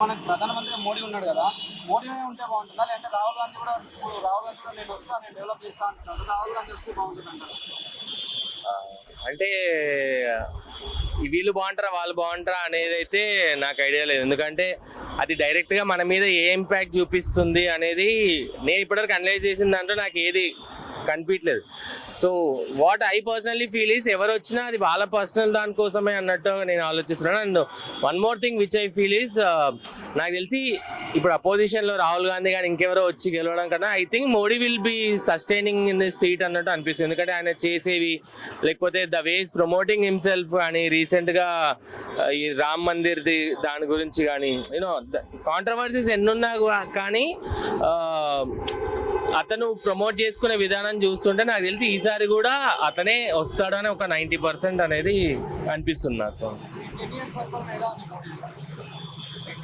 మనకు ప్రధానమంత్రి మోడీ ఉన్నాడు కదా, మోడీనే ఉంటే బాగుంటుందా లేదంటే రాహుల్ గాంధీ కూడా రాహుల్ గాంధీ కూడా నేను వస్తా నేను డెవలప్ చేస్తా అంటున్నాడు, రాహుల్ గాంధీ వస్తే బాగుంటుంది అంటారు. అంటే వీళ్ళు బాగుంటారా వాళ్ళు బాగుంటారా అనేది అయితే నాకు ఐడియా లేదు. ఎందుకంటే అది డైరెక్ట్గా మన మీద ఏ ఇంపాక్ట్ చూపిస్తుంది అనేది నేను ఇప్పటివరకు అనలైజ్ చేసిన దాంట్లో నాకు ఏది కనిపించలేదు. So what I personally feel is ఎవరు వచ్చినా అది వాళ్ళ పర్సనల్ దానికోసమే అన్నట్టు నేను ఆలోచిస్తున్నాను. And one more thing which I feel is, నాకు తెలిసి ఇప్పుడు అపోజిషన్లో రాహుల్ గాంధీ కానీ ఇంకెవరో వచ్చి గెలవడం కన్నా I think Modi will be sustaining in this seat అన్నట్టు అనిపిస్తుంది. ఎందుకంటే ఆయన చేసేవి లేకపోతే ద వేస్ ప్రమోటింగ్ హిమ్సెల్ఫ్ అని రీసెంట్గా ఈ రామ్ మందిర్ది దాని గురించి కానీ యూనో కాంట్రవర్సీస్ ఎన్నున్నా కానీ అతను ప్రమోట్ చేసుకునే విధానం చూస్తుంటే నాకు తెలిసి ఈసారి కూడా అతనే వస్తాడని ఒక 90% అనేది అనిపిస్తుంది నాకు.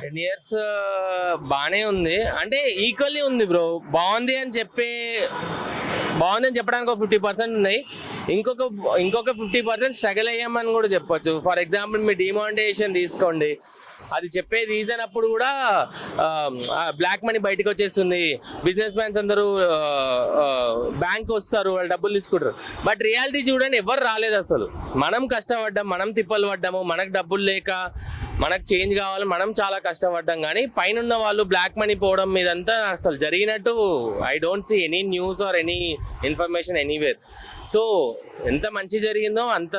10 years బాగానే ఉంది, అంటే ఈక్వల్లీ ఉంది బ్రో. బాగుంది అని చెప్పడానికి ఒక 50% ఉన్నాయి. ఇంకొక 50% స్ట్రగుల్ అయ్యామని కూడా చెప్పొచ్చు. ఫర్ ఎగ్జాంపుల్ మీ డిమానిటైజేషన్ తీసుకోండి, అది చెప్పే రీజన్ అప్పుడు కూడా బ్లాక్ మనీ బయటకు వచ్చేస్తుంది, బిజినెస్ మ్యాన్స్ అందరూ బ్యాంక్ వస్తారు, వాళ్ళు డబ్బులు తీసుకుంటారు. బట్ రియాలిటీ చూడండి, ఎవరు రాలేదు అసలు. మనం కష్టపడ్డాం, మనం తిప్పలు పడ్డాము, మనకు డబ్బులు లేక మనకు చేంజ్ కావాలి, మనం చాలా కష్టపడ్డాం. కానీ పైన ఉన్న వాళ్ళు బ్లాక్ మనీ పోవడం మీదంతా అసలు జరిగినట్టు I don't see any news or any information anywhere. So ఎంత మంచి జరిగిందో అంత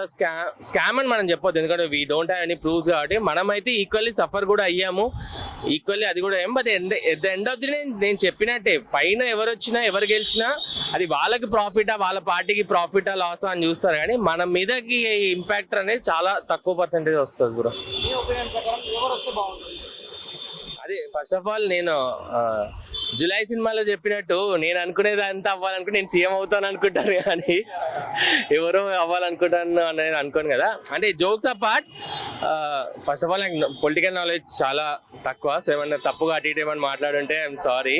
స్కామ్ అని మనం చెప్పొద్దు, ఎందుకంటే we don't have any proofs. కాబట్టి మనమైతే ఈక్వల్లీ సఫర్ కూడా అయ్యాము, ఈక్వల్లీ అది కూడా but at the end of the నేను చెప్పినట్టే పైన ఎవరు వచ్చినా ఎవరు గెలిచినా అది వాళ్ళకి ప్రాఫిటా వాళ్ళ పార్టీకి ప్రాఫిటా లాసా అని చూస్తారు. కానీ మన మీదకి ఇంపాక్ట్ అనేది చాలా తక్కువ పర్సెంటేజ్ వస్తుంది బ్రో. అదే ఫస్ట్ ఆఫ్ ఆల్ నేను జులై సినిమాలో చెప్పినట్టు నేను అనుకునేది అంతా అవ్వాలనుకుంటే నేను సీఎం అవుతాను అనుకుంటాను, కానీ ఎవరో అవ్వాలనుకుంటాను అనేది అనుకోను కదా. అంటే jokes apart, first of all నాకు పొలిటికల్ నాలెడ్జ్ చాలా తక్కువ. సో ఏమన్నా తప్పుగా అటు ఇటు ఏమన్నా మాట్లాడుంటే ఐఎమ్ సారీ.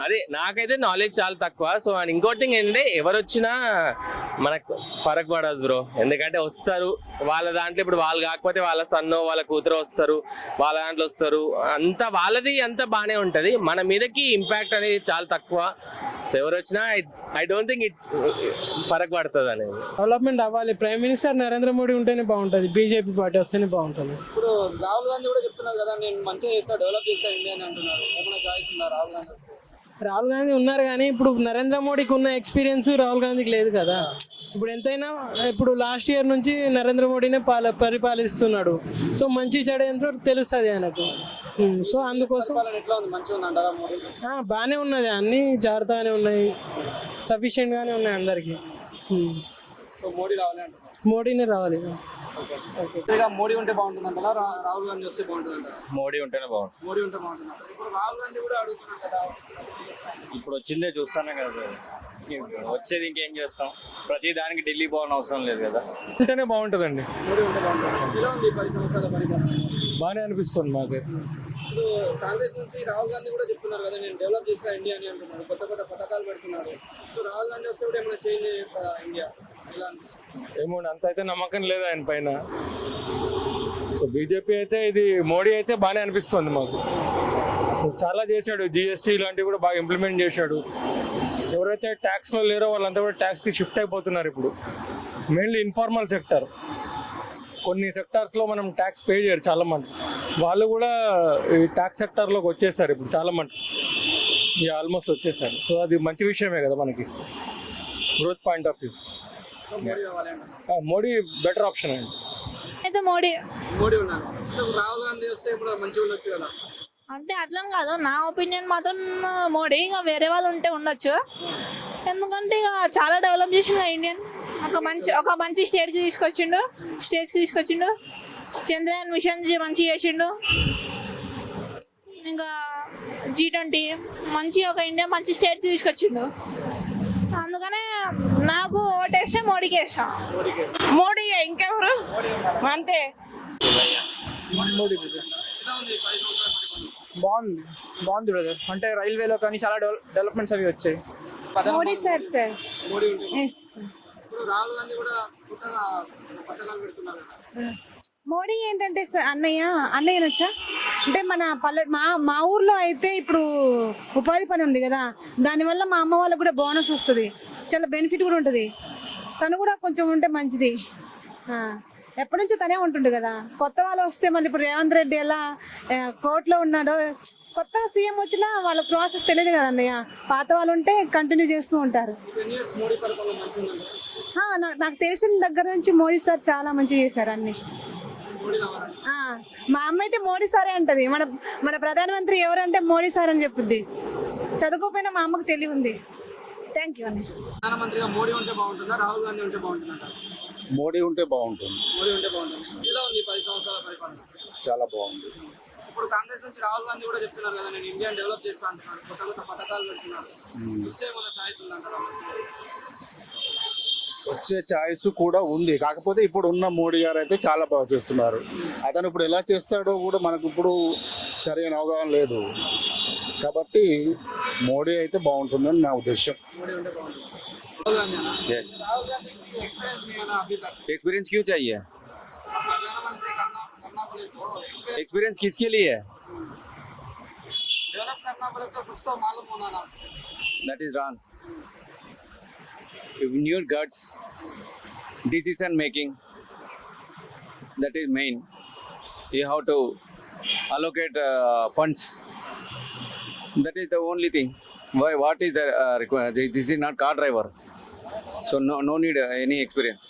అదే నాకైతే నాలెడ్జ్ చాలా తక్కువ. సో అండ్ ఇంకోటి థింగ్ ఏంటంటే ఎవరు వచ్చినా మనకు ఫరక్ పడదు బ్రో, ఎందుకంటే వస్తారు వాళ్ళ దాంట్లో. ఇప్పుడు వాళ్ళు కాకపోతే వాళ్ళ సన్నో వాళ్ళ కూతురు వస్తారు, వాళ్ళ దాంట్లో వస్తారు, అంతా వాళ్ళది అంతా బాగానే ఉంటుంది. మన మీదకి ఇంపాక్ట్ అనేది చాలా తక్కువ. సో ఎవరు వచ్చినా ఐ డోంట్ థింక్ ఇట్ ఫరక్ పడుతుంది అనేది. డెవలప్మెంట్ అవ్వాలి, ప్రైమ్ మినిస్టర్ నరేంద్ర మోడీ ఉంటేనే బాగుంటుంది, బీజేపీ పార్టీ వస్తేనే బాగుంటుంది. ఇప్పుడు రాహుల్ గాంధీ కూడా చెప్తున్నారు కదా, నేను మంచిగా చేస్తా డెవలప్ చేస్తా ఇండియా అని అంటున్నారు. ఏమైనా ఛాయిస్ ఉందా రాహుల్ గాంధీ వస్తే? రాహుల్ గాంధీ ఉన్నారు కానీ ఇప్పుడు నరేంద్ర మోడీకి ఉన్న ఎక్స్పీరియన్స్ రాహుల్ గాంధీకి లేదు కదా. ఇప్పుడు ఎంతైనా ఇప్పుడు లాస్ట్ ఇయర్ నుంచి నరేంద్ర మోడీనే పరిపాలిస్తున్నాడు. సో మంచి చెడు ఏంటో తెలుస్తుంది ఆయనకు. సో అందుకోసం ఎట్లా ఉంది, మంచిగా ఉంది అంటారా మోడీ? బాగానే ఉన్నది, అన్నీ జాగ్రత్తగానే ఉన్నాయి, సఫిషియెంట్గానే ఉన్నాయి అందరికీ. సో మోడీ రావాలి అంటారు, మోడీనే రావాలి. మోడీ ఉంటే బాగుంటుంది అంటారా, రాహుల్ గాంధీ వస్తే బాగుంటుంది అంటారా? మోడీ ఉంటేనే బాగుంటుంది. మోడీ ఉంటే బాగుంటుంది అంటారా? ఇప్పుడు రాహుల్ గాంధీ కూడా అడుగుతున్నాడు కదా, ఇప్పుడు వచ్చిందే చూస్తానే కదా సార్, వచ్చేది ఇంకేం చేస్తాం, ప్రతి దానికి ఢిల్లీ పోవడం అవసరం లేదు కదా. ఉంటేనే బాగుంటుందండి. మోడీ ఉంటే బాగుంటుంది. ఇలా ఉంది 10 సంవత్సరాల పరిపాలన, బాగానే అనిపిస్తుంది మాకు. ఇప్పుడు కాంగ్రెస్ నుంచి రాహుల్ గాంధీ కూడా చెప్తున్నారు కదా, నేను డెవలప్ చేస్తా ఇండియా అని అంటున్నాడు, కొత్త కొత్త పథకాలు పెడుతున్నాడు. సో రాహుల్ గాంధీ వస్తే కూడా ఏమైనా చేంజ్ చేస్తా ఇండియా, ఇలా అనిపిస్తుంది. ఏమో అంత అయితే నమ్మకం లేదు ఆయన పైన. సో బీజేపీ అయితే, ఇది మోడీ అయితే బాగానే అనిపిస్తుంది మాకు. చాలా చేశాడు, జిఎస్టీ ఇలాంటివి కూడా బాగా ఇంప్లిమెంట్ చేశాడు. ఎవరైతే ట్యాక్స్లో లేరో వాళ్ళంతా కూడా ట్యాక్స్కి షిఫ్ట్ అయిపోతున్నారు ఇప్పుడు. మెయిన్లీ ఇన్ఫార్మల్ సెక్టర్, కొన్ని సెక్టార్స్లో మనం ట్యాక్స్ పే చేయరు చాలామంది, వాళ్ళు కూడా ఈ ట్యాక్స్ సెక్టార్లోకి వచ్చేసారు ఇప్పుడు చాలామంది, ఆల్మోస్ట్ వచ్చేసారు. సో అది మంచి విషయమే కదా మనకి, growth point of view. So Modi రావాలి అంటారు. మోడీ బెటర్ ఆప్షన్ అండి. అయితే మోడీ ఉన్నాను. రాహుల్ గాంధీ వస్తే ఇప్పుడు మంచిగా ఉండొచ్చు కదా. అంటే అట్లా కాదు, నా ఒపీనియన్ మాత్రం మోడీ. ఇక వేరే వాళ్ళు ఉంటే ఉండొచ్చు, ఎందుకంటే ఇక చాలా డెవలప్ చేసిండు ఇండియన్. ఒక మంచి స్టేజ్కి తీసుకొచ్చిండు. చంద్రయాన్ మిషన్ మంచిగా చేసిండు. ఇంకా G20 మంచి ఒక ఇండియా మంచి స్టేజ్కి తీసుకొచ్చిండు. అందుకనే నాకు ఓటేస్తే మోడీకి వేస్తాం. మోడీ ఇంకెవరు అంతే. బాగుంది బ్రదర్. అంటే రైల్వేలో కానీ చాలా డెవలప్మెంట్స్ అవి వచ్చాయి. మోడీ సార్ ఇప్పుడు రాహుల్ గాంధీ కూడా కొత్తగా పథకాలు పెడుతున్నారు కదా. మోడీ ఏంటంటే అన్నయ్య నచ్చా అంటే మన మా ఊర్లో అయితే ఇప్పుడు ఉపాధి పని ఉంది కదా, దానివల్ల మా అమ్మ వాళ్ళకు కూడా బోనస్ వస్తుంది, చాలా బెనిఫిట్ కూడా ఉంటుంది. తను కూడా కొంచెం ఉంటే మంచిది. ఎప్పటి నుంచో తనే ఉంటుండు కదా, కొత్త వాళ్ళు వస్తే మళ్ళీ ఇప్పుడు రేవంత్ రెడ్డి ఎలా కోర్టులో ఉన్నాడో, కొత్త సీఎం వచ్చినా వాళ్ళ ప్రాసెస్ తెలియదు కదా అన్నయ్య. పాత వాళ్ళు ఉంటే కంటిన్యూ చేస్తూ ఉంటారు. మోడీ పరిపాలన మంచిగా ఉందండి. నాకు తెలిసిన దగ్గర నుంచి మోడీ సార్ చాలా మంచిగా చేశారు అన్ని. మా అమ్మ అయితే మోడీ సారే అంటది. మన ప్రధానమంత్రి ఎవరంటే మోడీ సార్ అని చెప్పుద్ది. చదువుకోపోయినా మా అమ్మకు తెలివి ఉంది. థ్యాంక్ యూ అండి. ప్రధానమంత్రిగా మోడీ ఉంటే బాగుంటుందా, రాహుల్ గాంధీ ఉంటే బాగుంటుందా? మోడీ ఉంటే బాగుంటుంది. మోడీ ఉంటే బాగుంటుంది. ఎలా ఉంది 10 సంవత్సరాల పరిపాలన? చాలా బాగుంది. ఇప్పుడు కాంగ్రెస్ నుంచి రాహుల్ గాంధీ కూడా చెప్తున్నారు కదా, నేను ఇండియాని డెవలప్ చేస్తా అంటున్నాను, కొత్త కొత్త పథకాలు పెడుతున్నారు. ఏమైనా ఛాయిస్ ఉందంటారా? వచ్చే ఛాయిస్ కూడా ఉంది, కాకపోతే ఇప్పుడు ఉన్న మోడీ గారు అయితే చాలా బాగా చేస్తున్నారు. అతను ఇప్పుడు ఎలా చేస్తాడో కూడా మనకు ఇప్పుడు సరైన అవగాహన లేదు, కాబట్టి మోడీ అయితే బాగుంటుందని నా ఉద్దేశం. మోడీ ఉంటే బాగుంటుంది. రాహుల్ గాంధీ అన్న. Yes. రాహుల్ గాంధీకి एक्सपीरियंस नहीं है ना अभी तक. एक्सपीरियंस क्यों चाहिए? प्रधानमंत्री करना बोले तो एक्सपीरियंस किसके लिए है? डेवलप करना बोले तो कुछ तो मालूम होना ना. That is wrong. You need guts, decision making. That is main. You have to allocate funds. That is the only thing. Why? What is the requirement? This is not car driver, so no need any experience.